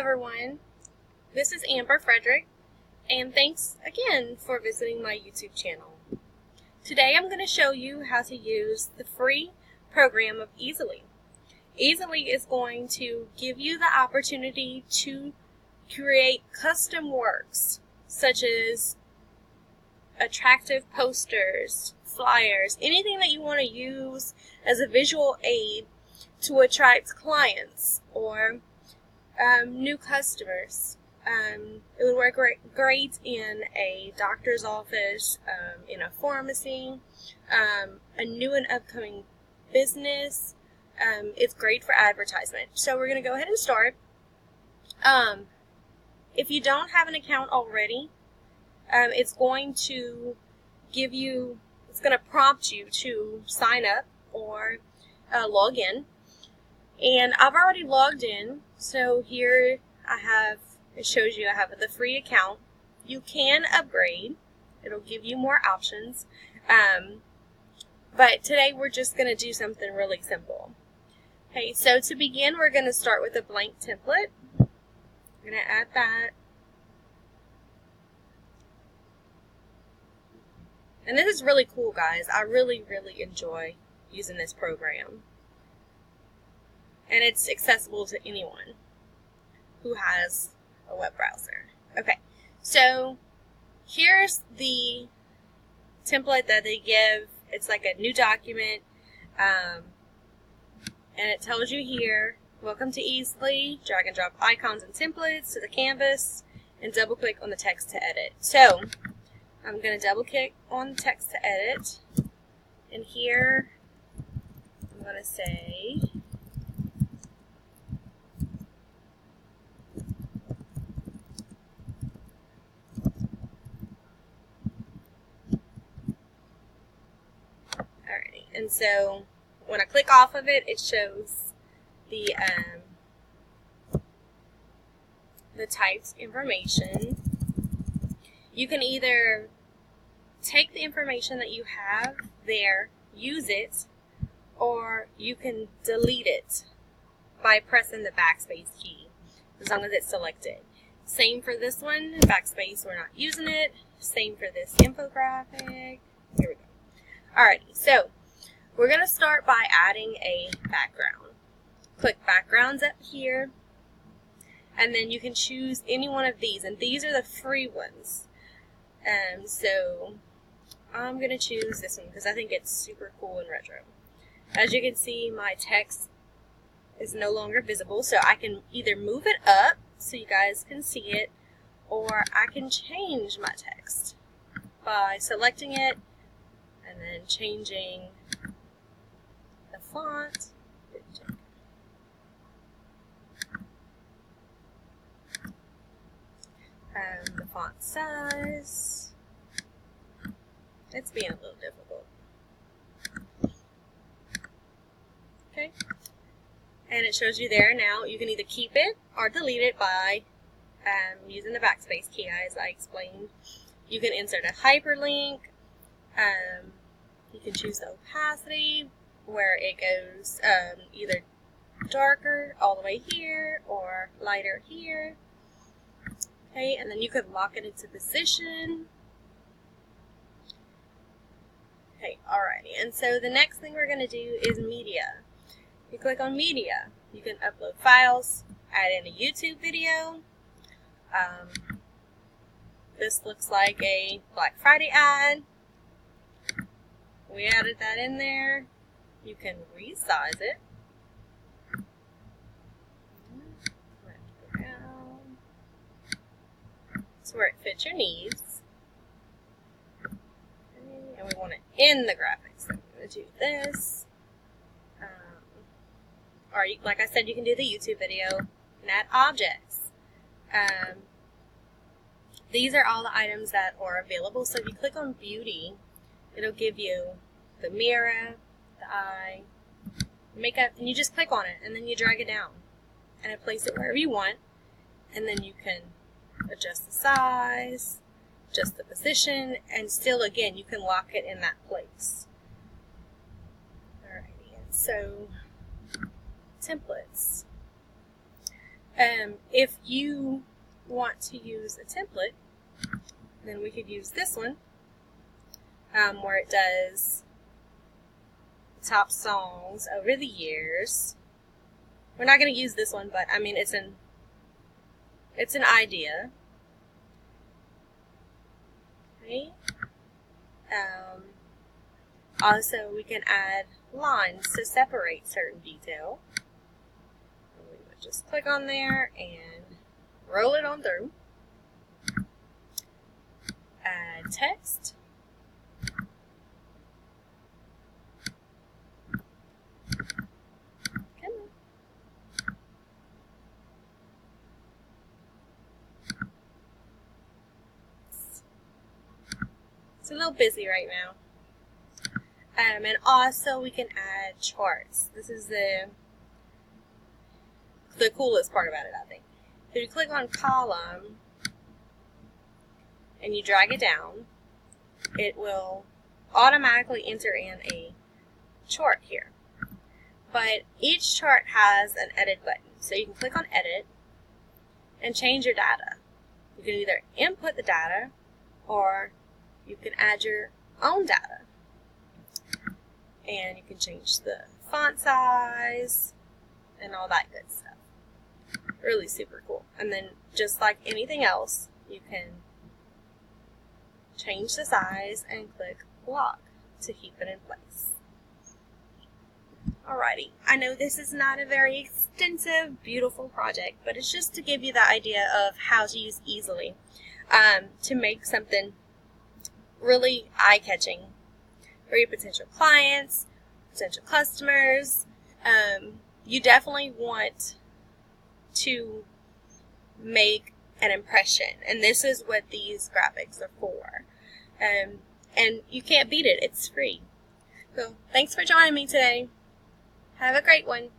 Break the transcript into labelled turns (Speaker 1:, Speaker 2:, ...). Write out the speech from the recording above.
Speaker 1: everyone, this is Amber Frederick, and thanks again for visiting my YouTube channel. Today I'm going to show you how to use the free program of Easelly. Easelly is going to give you the opportunity to create custom works, such as attractive posters, flyers, anything that you want to use as a visual aid to attract clients or new customers. It would work great in a doctor's office, in a pharmacy, a new and upcoming business. It's great for advertisement. So we're going to go ahead and start. If you don't have an account already, it's going to prompt you to sign up or log in. And I've already logged in, so here it shows you I have the free account. You can upgrade. It'll give you more options. But today we're just going to do something really simple. Okay, so to begin, we're going to start with a blank template. I'm going to add that. And this is really cool, guys. I really, really enjoy using this program. And it's accessible to anyone who has a web browser. Okay, so here's the template that they give. It's like a new document, and it tells you here, welcome to Easelly, drag and drop icons and templates to the canvas, and double click on the text to edit. So I'm going to double click on the text to edit, and here I'm going to say and so when I click off of it, it shows the typed information. You can either take the information that you have there, use it, or you can delete it by pressing the backspace key, as long as it's selected. Same for this one, backspace, we're not using it. Same for this infographic. Here we go. Alrighty, so we're going to start by adding a background. Click backgrounds up here, and then you can choose any one of these, and these are the free ones. So I'm going to choose this one because I think it's super cool and retro. As you can see, my text is no longer visible, so I can either move it up so you guys can see it, or I can change my text by selecting it and then changing the font. The font size. It's being a little difficult. Okay. And it shows you there now. You can either keep it or delete it by using the backspace key, as I explained. You can insert a hyperlink. You can choose the opacity, where it goes either darker all the way here or lighter here. Okay, and then you could lock it into position. Okay, alrighty. And so the next thing we're going to do is media. You click on media. You can upload files, add in a YouTube video. This looks like a Black Friday ad. We added that in there. You can resize it. So where it fits your needs. Okay, and we want it in the graphics. So I'm going to do this. Or like I said, you can do the YouTube video and add objects. These are all the items that are available. So if you click on beauty, it'll give you the mirror, the eye, makeup, and you just click on it and then you drag it down and it place it wherever you want, and then you can adjust the size, adjust the position, and still again you can lock it in that place. Alrighty, and so templates. If you want to use a template, then we could use this one, where it does top songs over the years. We're not going to use this one, but I mean it's an idea. Okay. Also, we can add lines to separate certain detail. We would just click on there and roll it on through. Add text. Come on. It's a little busy right now. And also we can add charts. This is the coolest part about it, I think. If you click on column and you drag it down, it will automatically enter in a chart here. But each chart has an edit button. So you can click on edit and change your data. You can either input the data or you can add your own data. And you can change the font size and all that good stuff. Really super cool. And then just like anything else, you can change the size and click lock to keep it in place. Alrighty, I know this is not a very extensive, beautiful project, but it's just to give you the idea of how to use Easelly to make something really eye-catching for your potential clients, potential customers. You definitely want to make an impression, and this is what these graphics are for. And you can't beat it. It's free. So thanks for joining me today. Have a great one.